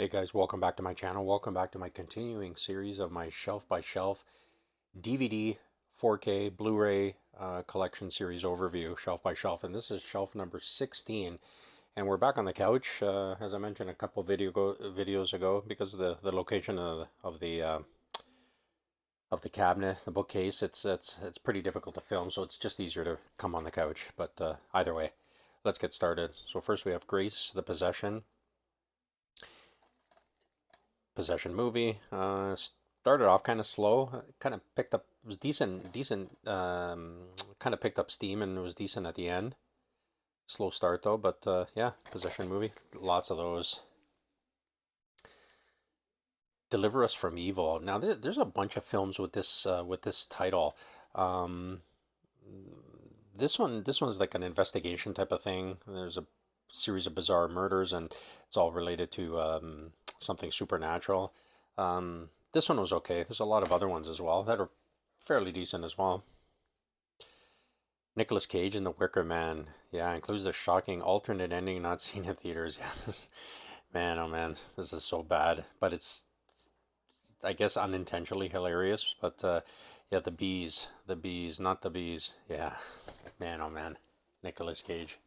Hey guys, welcome back to my channel. Welcome back to my continuing series of my shelf by shelf DVD 4K Blu-ray collection series overview, shelf by shelf. And this is shelf number 16. And we're back on the couch, as I mentioned a couple videos ago, because of the location of the cabinet, the bookcase. It's pretty difficult to film, so it's just easier to come on the couch. But either way, let's get started. So first we have Grace, the Possession movie. Started off kind of slow. Kind of picked up. It was decent. Kind of picked up steam and it was decent at the end. Slow start though, but yeah, Possession movie. Lots of those. Deliver Us from Evil. Now there's a bunch of films with this title. Um, this one's like an investigation type of thing. There's a series of bizarre murders and it's all related to something supernatural. This one was okay. There's a lot of other ones as well that are fairly decent as well. Nicolas Cage in The Wicker Man. Yeah, includes the shocking alternate ending not seen in theaters. Yeah, man, oh man, this is so bad. But it's, I guess, unintentionally hilarious. But yeah, the bees, not the bees. Yeah, man, oh man, Nicolas Cage.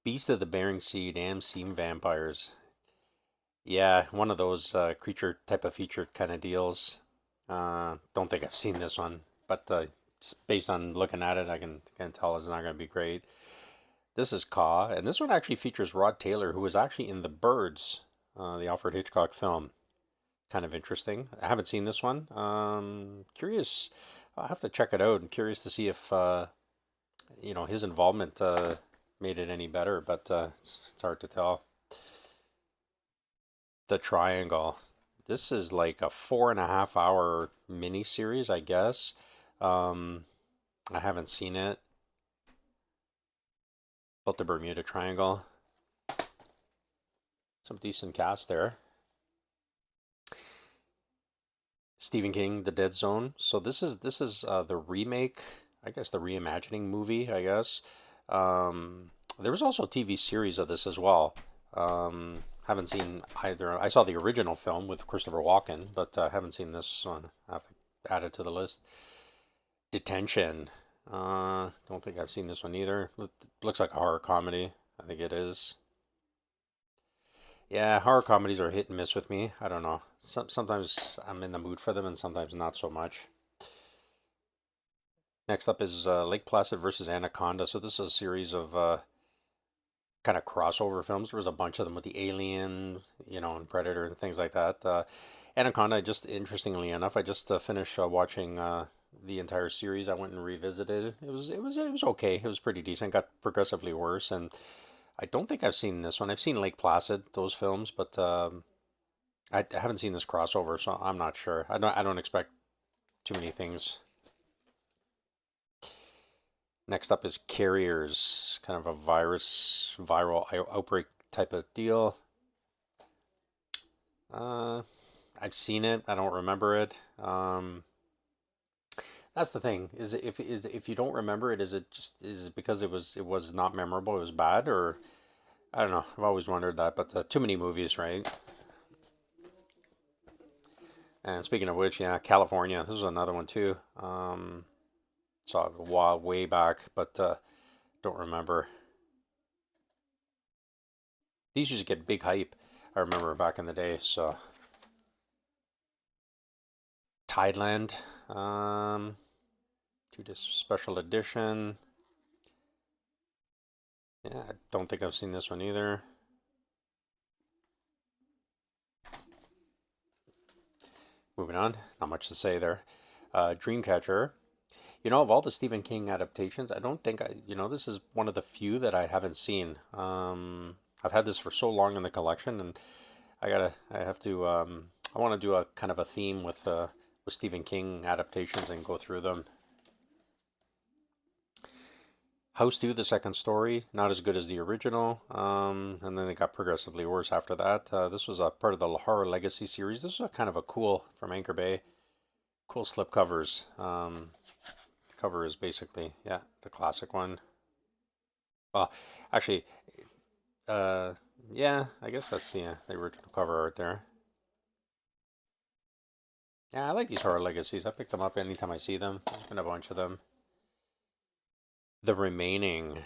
Beast of the Bering Sea, Damn Seam Vampires. Yeah, one of those creature type of feature kind of deals. Don't think I've seen this one, but it's based on looking at it, I can tell it's not going to be great. This is Caw, and this one actually features Rod Taylor, who was actually in The Birds, the Alfred Hitchcock film. Kind of interesting. I haven't seen this one. Curious. I'll have to check it out. I'm curious to see if his involvement made it any better, but it's hard to tell. The Triangle. This is like a 4.5 hour mini series, I guess. Um, I haven't seen it. About the Bermuda Triangle. Some decent cast there. Stephen King, The Dead Zone. So this is the remake, I guess the reimagining movie, I guess. There was also a TV series of this as well. Haven't seen either. I saw the original film with Christopher Walken, but haven't seen this one. I have to add it to the list. Detention. Don't think I've seen this one either. Looks like a horror comedy. I think it is. Yeah, horror comedies are hit and miss with me. I don't know. Sometimes I'm in the mood for them, and sometimes not so much. Next up is Lake Placid versus Anaconda. So this is a series of kind of crossover films. There was a bunch of them with the Alien, and Predator and things like that. Anaconda, just interestingly enough, I just finished watching the entire series. I went and revisited it. It was okay. It was pretty decent. Got progressively worse, and I don't think I've seen this one. I've seen Lake Placid, those films, but I haven't seen this crossover, so I'm not sure. I don't expect too many things. Next up is Carriers, kind of a viral outbreak type of deal. Uh, I've seen it. I don't remember it. That's the thing. If you don't remember it, is it because it was not memorable? It was bad, or I don't know. I've always wondered that. But too many movies, right? And speaking of which, yeah, California. This is another one too. Saw it a while way back, but don't remember. These used to get big hype. I remember back in the day. So Tideland, to this special edition. Yeah, I don't think I've seen this one either. Moving on, not much to say there. Dreamcatcher. Of all the Stephen King adaptations, I don't think this is one of the few that I haven't seen. I've had this for so long in the collection, and I have to, I want to do a kind of a theme with Stephen King adaptations and go through them. House 2, the second story, not as good as the original, and then they got progressively worse after that. This was a part of the Horror Legacy series. This was a kind of a cool, from Anchor Bay, cool slip covers. Cover is basically, yeah, the classic one. Well, actually, uh, Yeah, I guess that's the original cover art there. Yeah, I like these horror legacies. I pick them up anytime I see them. There's been a bunch of them. The remaining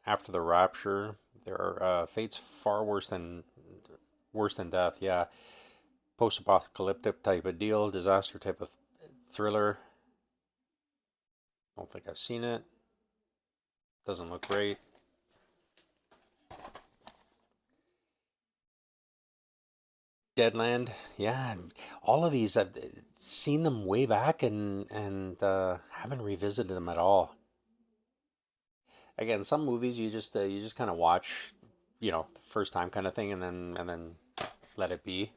after the rapture, there are fates far worse than death. Yeah, post-apocalyptic type of deal, disaster type of thriller. Don't think I've seen it. Doesn't look great. Deadland, yeah, all of these I've seen them way back and haven't revisited them at all. Again, some movies you just kind of watch, first time kind of thing, and then let it be.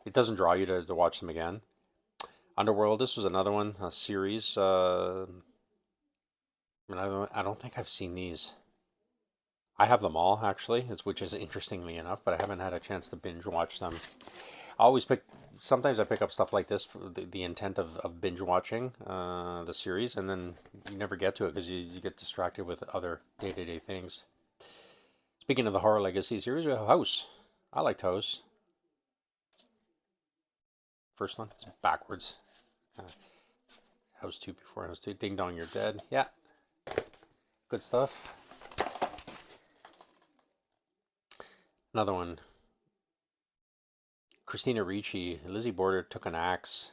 It doesn't draw you to watch them again. Underworld, this was another one, a series. I don't think I've seen these. I have them all actually, which is interestingly enough, but I haven't had a chance to binge watch them. I always pick. Sometimes I pick up stuff like this for the intent of binge watching the series, and then you never get to it because you get distracted with other day to day things. Speaking of the horror legacy series, we have House. I liked House. First one, it's backwards. Uh, House 2 before House 2. Ding Dong, You're Dead. Yeah, good stuff. Another one. Christina Ricci. Lizzie Borden Took an Axe.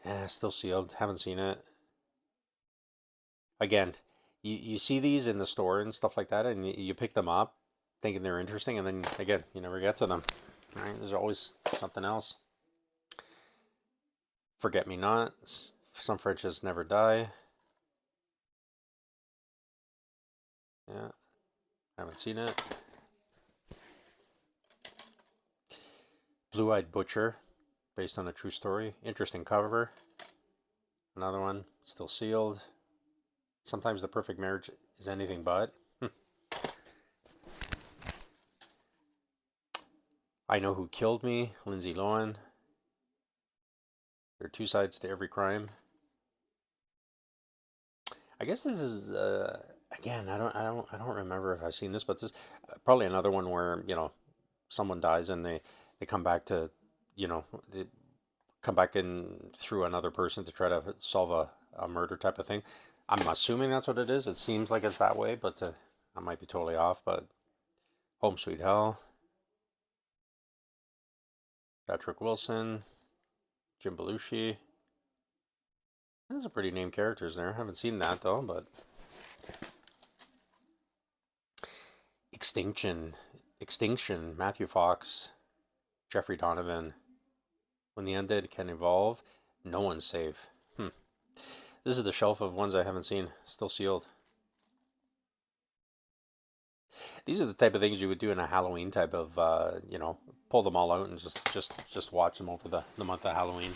Yeah, still sealed. Haven't seen it. Again, you see these in the store and stuff like that, and you pick them up thinking they're interesting, and then again, you never get to them. Right? There's always something else. Forget Me Not. Some Frenches Never Die. Yeah, haven't seen it. Blue Eyed Butcher, based on a true story. Interesting cover. Another one, still sealed. Sometimes the Perfect Marriage is anything but. I Know Who Killed Me, Lindsay Lohan. There are two sides to every crime. I guess this is again. I don't remember if I've seen this, but this probably another one where someone dies and they come back to they come back in through another person to try to solve a murder type of thing. I'm assuming that's what it is. It seems like it's that way, but I might be totally off. But Home Sweet Hell, Patrick Wilson, Jim Belushi. Those are pretty named characters there. I haven't seen that though, but Extinction, Extinction, Matthew Fox, Jeffrey Donovan. When the undead can evolve, no one's safe. This is the shelf of ones I haven't seen, still sealed. These are the type of things you would do in a Halloween type of, pull them all out and just watch them over the month of Halloween.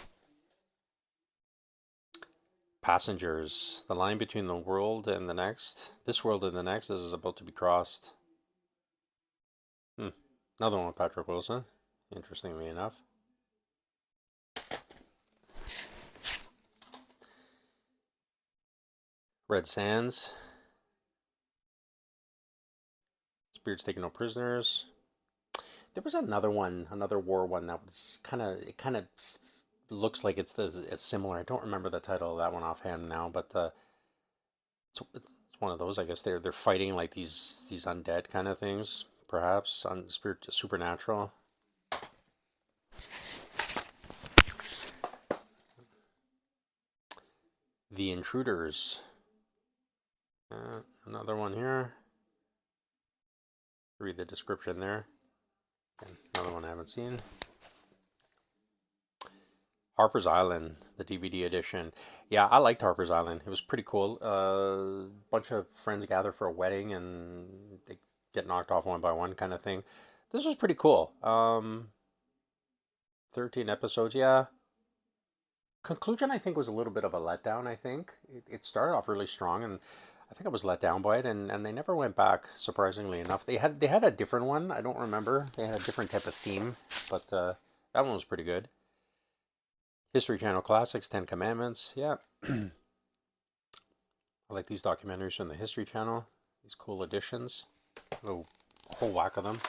Passengers, the line between the world and the next, this world and the next is about to be crossed. Another one with Patrick Wilson, interestingly enough. Red Sands, Spirits Taking No Prisoners. There was another one, another war one that was kind of looks like it's similar. I don't remember the title of that one offhand now, but it's one of those. I guess they're fighting like these undead kind of things, perhaps on spirit supernatural. The Intruders. Another one here. Read the description there. And another one I haven't seen. Harper's Island, the DVD edition. Yeah, I liked Harper's Island. It was pretty cool. A bunch of friends gather for a wedding and they get knocked off one by one kind of thing. This was pretty cool. 13 episodes, yeah. Conclusion, I think, was a little bit of a letdown, I think. It started off really strong and I think I was let down by it and they never went back, surprisingly enough. They had a different one, I don't remember. They had a different type of theme, but that one was pretty good. History Channel Classics, Ten Commandments. Yeah, I like these documentaries from the History Channel. These cool editions. A whole whack of them.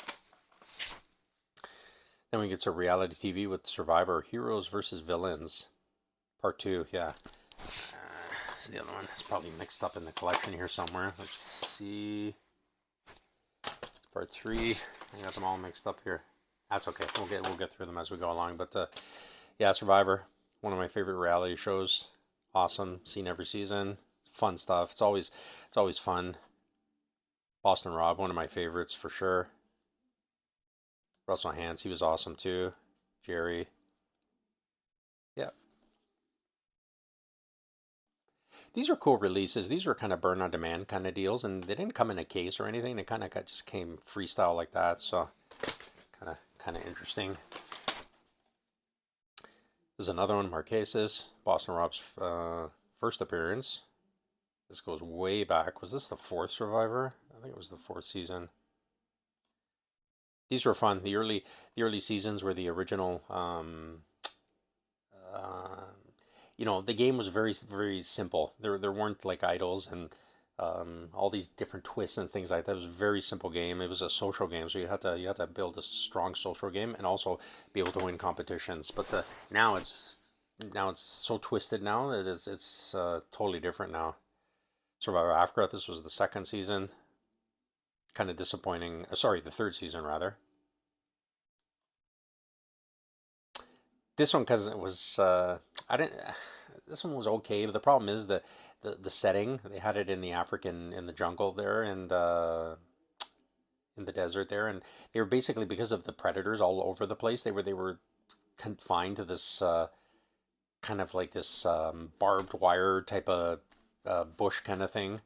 Then we get to reality TV with Survivor Heroes versus Villains, Part 2. Yeah. The other one is probably mixed up in the collection here somewhere. Let's see. Part 3. I got them all mixed up here. That's okay. We'll get through them as we go along. But yeah, Survivor, one of my favorite reality shows. Awesome. Seen every season. Fun stuff. It's always fun. Boston Rob, one of my favorites for sure. Russell Hantz, he was awesome too. Jerry. Yeah. These are cool releases. These were kind of burn on demand kind of deals, and they didn't come in a case or anything. They kind of just came freestyle like that. So kind of interesting. There's another one, Marquesas, Boston Rob's first appearance. This goes way back. Was this the fourth Survivor? I think it was the fourth season. These were fun. The early seasons were the original. Uh, the game was very very simple. There weren't like idols and all these different twists and things like that. It was a very simple game. It was a social game, so you had to build a strong social game and also be able to win competitions. But now it's so twisted now that it's totally different now. Survivor Africa. This was the second season. Kind of disappointing. Sorry, the third season rather. This one because it was I didn't. This one was okay, but the problem is the setting. They had it in the African in the jungle there and in the desert there, and they were basically because of the predators all over the place. They were confined to this kind of like this barbed wire type of bush kind of thing.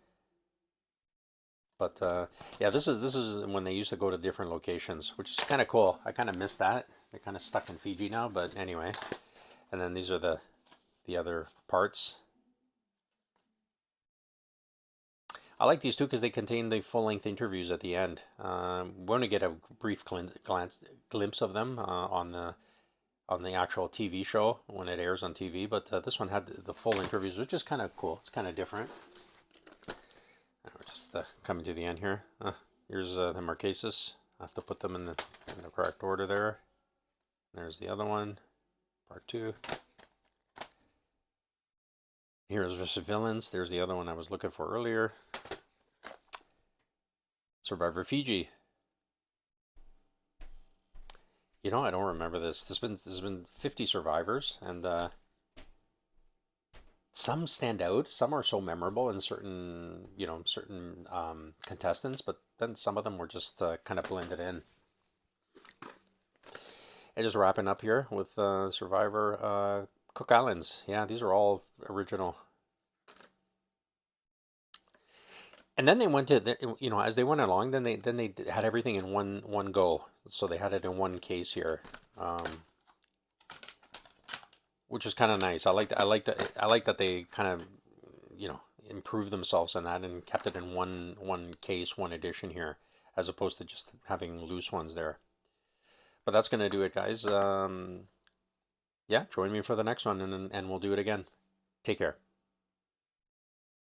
But yeah, this is when they used to go to different locations, which is kind of cool. I kind of miss that. They're kind of stuck in Fiji now, but anyway. And then these are the other parts. I like these two because they contain the full-length interviews at the end. We're going to get a brief glimpse of them on the actual TV show when it airs on TV, but this one had the full interviews, which is kind of cool. It's kind of different. We're just coming to the end here. Here's the Marquesas. I have to put them in the correct order there. There's the other one, part 2. Heroes vs. Villains. There's the other one I was looking for earlier. Survivor Fiji. I don't remember this. There's been 50 survivors, and some stand out. Some are so memorable in certain contestants, but then some of them were just kind of blended in. And just wrapping up here with Survivor Cook Islands. Yeah, these are all original. And then they went to as they went along, then they had everything in one go. So they had it in one case here, which is kind of nice. I like that they kind of improved themselves in that and kept it in one case, one edition here, as opposed to just having loose ones there. But that's gonna do it, guys. Yeah, join me for the next one, and we'll do it again. Take care.